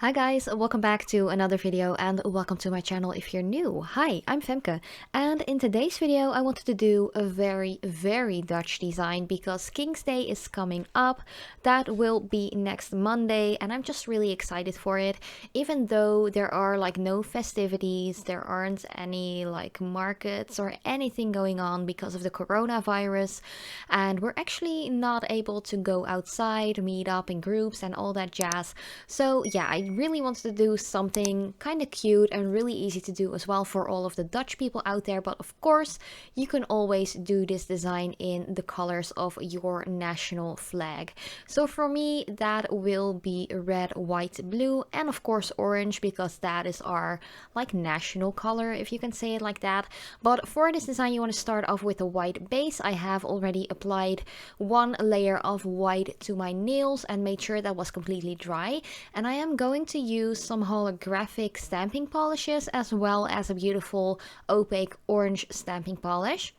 Hi guys, welcome back to another video and welcome to my channel if you're new. Hi, I'm Femke, and in today's video I wanted to do a very Dutch design because King's Day is coming up. That will be next Monday and I'm just really excited for it. Even though there are like no festivities, there aren't any like markets or anything going on because of the coronavirus, and we're actually not able to go outside, meet up in groups and all that jazz. So yeah, I really wanted to do something kind of cute and really easy to do as well for all of the Dutch people out there. But of course, you can always do this design in the colors of your national flag. So for me, that will be red, white, blue, and of course orange, because that is our like national color, if you can say it like that. But for this design, you want to start off with a white base. I have already applied one layer of white to my nails and made sure that was completely dry. And I am going to use some holographic stamping polishes as well as a beautiful opaque orange stamping polish.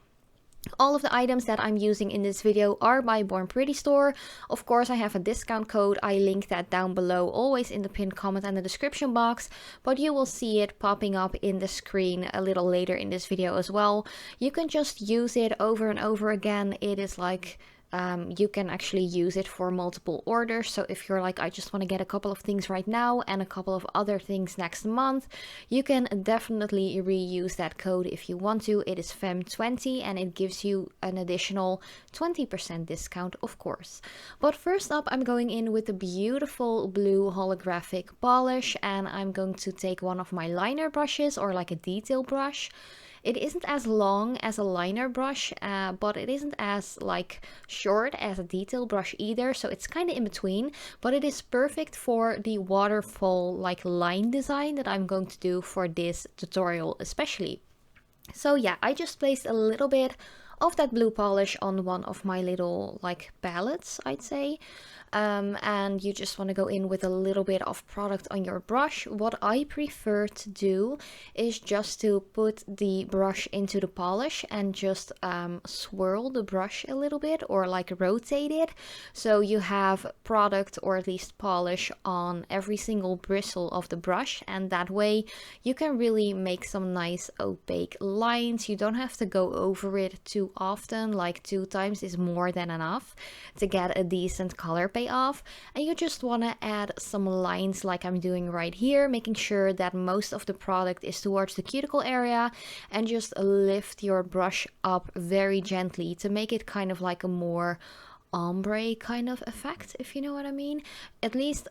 All of the items that I'm using in this video are by Born Pretty Store. Of course, I have a discount code. I link that down below, always in the pinned comment and the description box, but you will see it popping up in the screen a little later in this video as well. You can just use it over and over again. It is like you can actually use it for multiple orders. So if you're like, I just want to get a couple of things right now and a couple of other things next month, you can definitely reuse that code if you want to. It is FEM20 and it gives you an additional 20% discount, of course. But first up, I'm going in with a beautiful blue holographic polish, and I'm going to take one of my liner brushes, or like a detail brush. It isn't as long as a liner brush, but it isn't as like short as a detail brush either, so it's kind of in between, but it is perfect for the waterfall like line design that I'm going to do for this tutorial especially. So yeah, I just placed a little bit of that blue polish on one of my little like palettes, I'd say. And you just want to go in with a little bit of product on your brush. What I prefer to do is just to put the brush into the polish and just swirl the brush a little bit, or like rotate it, so you have product, or at least polish, on every single bristle of the brush, and that way you can really make some nice opaque lines. You don't have to go over it too often, like 2 times is more than enough to get a decent color payoff. And you just want to add some lines like I'm doing right here, making sure that most of the product is towards the cuticle area, and just lift your brush up very gently to make it kind of like a more ombre kind of effect, if you know what I mean. At least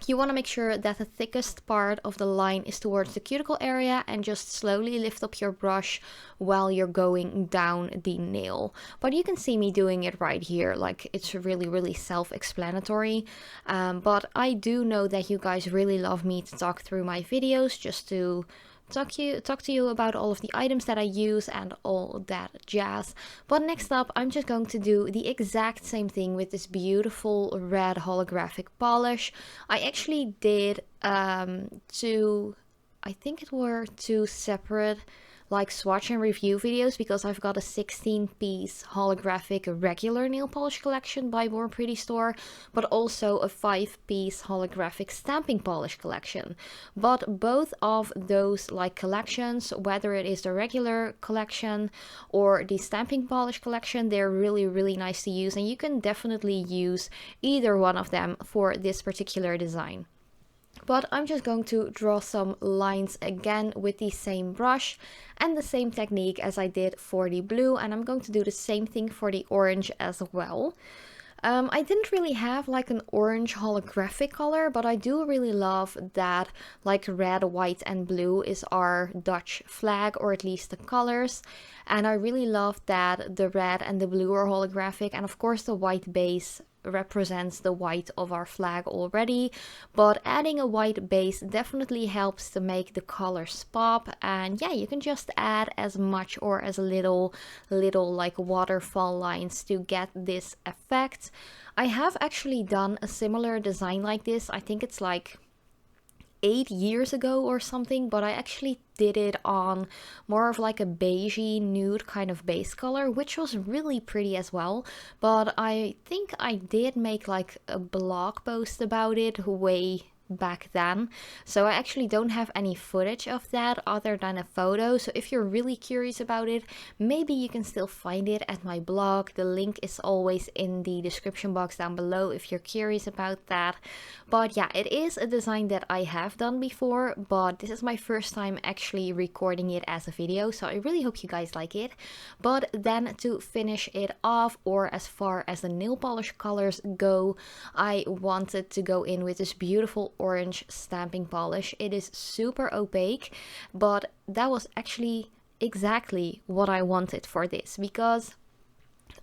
you want to make sure that the thickest part of the line is towards the cuticle area, and just slowly lift up your brush while you're going down the nail. But you can see me doing it right here, like it's really self-explanatory. But I do know that you guys really love me to talk through my videos, just to talk to you about all of the items that I use and all that jazz. But next up, I'm just going to do the exact same thing with this beautiful red holographic polish. I actually did I think it were 2 separate like swatch and review videos, because I've got a 16-piece holographic regular nail polish collection by Born Pretty Store, but also a 5-piece holographic stamping polish collection. But both of those like collections, whether it is the regular collection or the stamping polish collection, they're really nice to use, and you can definitely use either one of them for this particular design. But I'm just going to draw some lines again with the same brush and the same technique as I did for the blue, and I'm going to do the same thing for the orange as well. I didn't really have like an orange holographic color, but I do really love that like red, white and blue is our Dutch flag, or at least the colors. And I really love that the red and the blue are holographic, and of course the white base represents the white of our flag already, but adding a white base definitely helps to make the colors pop. And yeah, you can just add as much or as little like waterfall lines to get this effect. I have actually done a similar design like this. I think it's like 8 years ago or something, but I actually did it on more of like a beigey nude kind of base color, which was really pretty as well. But I think I did make like a blog post about it way back then. So I actually don't have any footage of that other than a photo. So if you're really curious about it, maybe you can still find it at my blog. The link is always in the description box down below if you're curious about that. But yeah, it is a design that I have done before, but this is my first time actually recording it as a video, so I really hope you guys like it. But then to finish it off, or as far as the nail polish colors go, I wanted to go in with this beautiful orange stamping polish. It is super opaque, but that was actually exactly what I wanted for this, because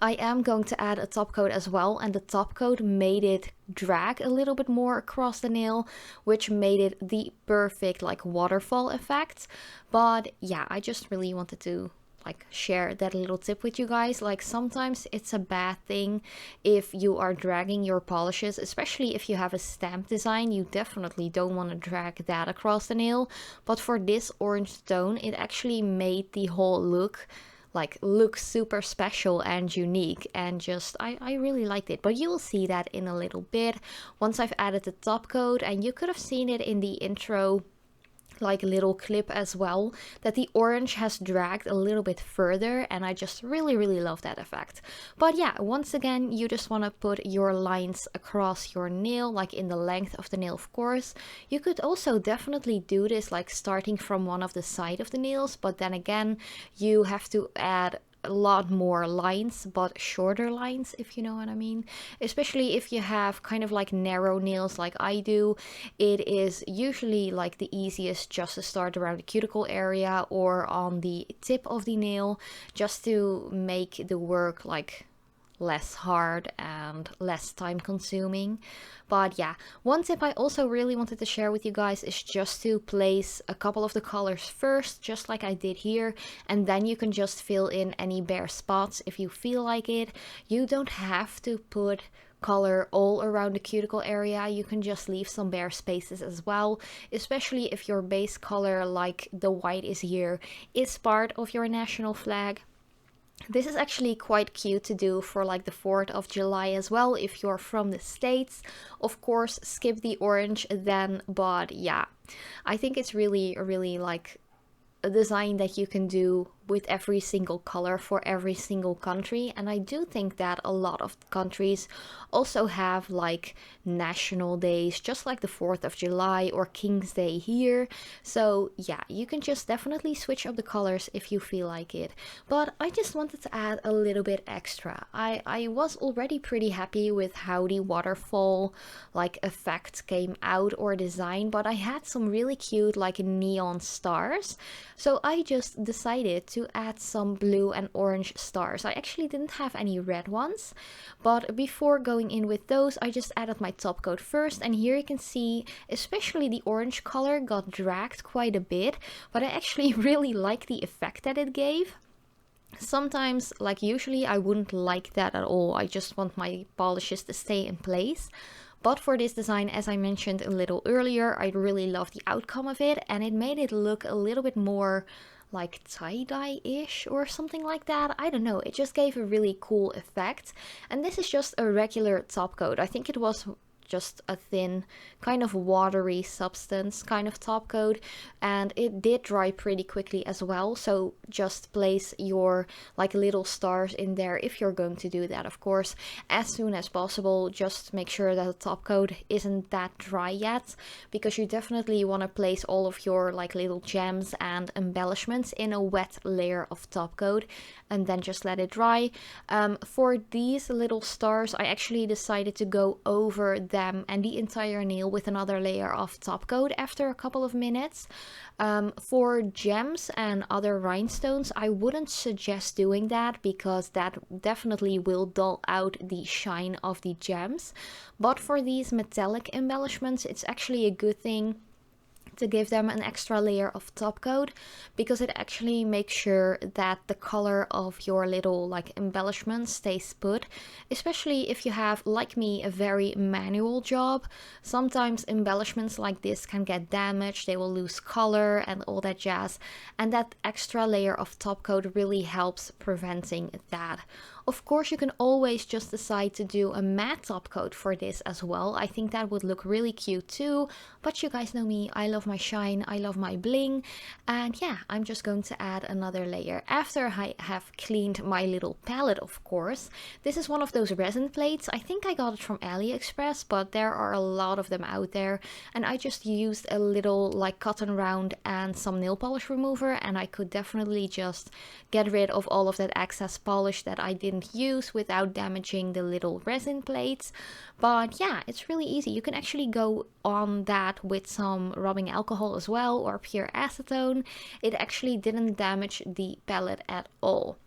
I am going to add a top coat as well, and the top coat made it drag a little bit more across the nail, which made it the perfect like waterfall effect. But yeah, I just really wanted to like share that little tip with you guys. Like sometimes it's a bad thing if you are dragging your polishes, especially if you have a stamp design. You definitely don't want to drag that across the nail, but for this orange tone it actually made the whole look super special and unique, and just I really liked it. But you will see that in a little bit once I've added the top coat, and you could have seen it in the intro like little clip as well, that the orange has dragged a little bit further, and I just really love that effect. But yeah, once again, you just want to put your lines across your nail, like in the length of the nail, of course. You could also definitely do this like starting from one of the side of the nails, but then again you have to add a lot more lines, but shorter lines, if you know what I mean. Especially if you have kind of like narrow nails like I do, it is usually like the easiest just to start around the cuticle area or on the tip of the nail, just to make the work like less hard and less time consuming. But yeah, one tip I also really wanted to share with you guys is just to place a couple of the colors first, just like I did here, and then you can just fill in any bare spots if you feel like it. You don't have to put color all around the cuticle area. You can just leave some bare spaces as well, especially if your base color, like the white is here, is part of your national flag. This is actually quite cute to do for like the 4th of July as well, if you're from the States. Of course, skip the orange then, but yeah, I think it's really like a design that you can do with every single color for every single country. And I do think that a lot of countries also have like national days, just like the 4th of July or King's Day here. So yeah, you can just definitely switch up the colors if you feel like it. But I just wanted to add a little bit extra. I was already pretty happy with how the waterfall like effect came out, or design, but I had some really cute like neon stars. So I just decided to add some blue and orange stars. I actually didn't have any red ones, but before going in with those, I just added my top coat first, and here you can see especially the orange color got dragged quite a bit, but I actually really like the effect that it gave. Sometimes, like usually, I wouldn't like that at all. I just want my polishes to stay in place. But for this design, as I mentioned a little earlier, I really love the outcome of it, and it made it look a little bit more like tie-dye-ish or something like that. I don't know, it just gave a really cool effect. And this is just a regular top coat. I think it was just a thin kind of watery substance kind of top coat, and it did dry pretty quickly as well. So just place your like little stars in there if you're going to do that, of course, as soon as possible. Just make sure that the top coat isn't that dry yet, because you definitely want to place all of your like little gems and embellishments in a wet layer of top coat, and then just let it dry. For these little stars, I actually decided to go over them and the entire nail with another layer of top coat after a couple of minutes. For gems and other rhinestones, I wouldn't suggest doing that, because that definitely will dull out the shine of the gems. But for these metallic embellishments, it's actually a good thing to give them an extra layer of top coat, because it actually makes sure that the color of your little like embellishment stays put, especially if you have, like me, a very manual job. Sometimes embellishments like this can get damaged, they will lose color and all that jazz, and that extra layer of top coat really helps preventing that. Of course, you can always just decide to do a matte top coat for this as well. I think that would look really cute too, but you guys know me, I love my shine, I love my bling, and yeah, I'm just going to add another layer after I have cleaned my little palette, of course. This is one of those resin plates. I think I got it from AliExpress, but there are a lot of them out there, and I just used a little like cotton round and some nail polish remover, and I could definitely just get rid of all of that excess polish that I didn't use without damaging the little resin plates. But yeah, it's really easy. You can actually go on that with some rubbing alcohol as well, or pure acetone. It actually didn't damage the palette at all.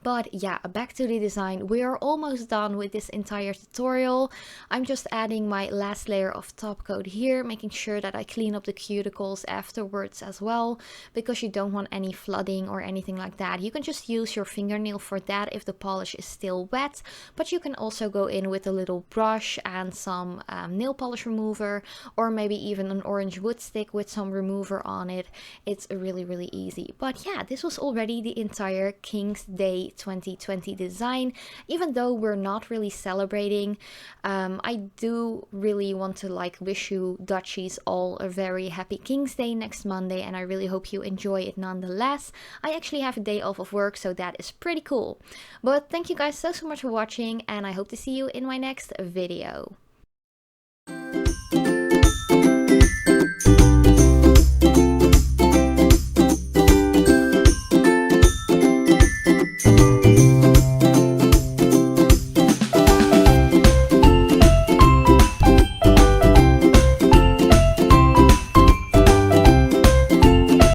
But yeah, back to the design. We are almost done with this entire tutorial. I'm just adding my last layer of top coat here, making sure that I clean up the cuticles afterwards as well, because you don't want any flooding or anything like that. You can just use your fingernail for that if the polish is still wet, but you can also go in with a little brush and some nail polish remover, or maybe even an orange wood stick with some remover on it. It's really easy. But yeah, this was already the entire King's Day 2020 design. Even though we're not really celebrating, I do really want to like wish you Dutchies all a very happy King's Day next Monday, and I really hope you enjoy it nonetheless. I actually have a day off of work, so that is pretty cool. But thank you guys so much for watching, and I hope to see you in my next video.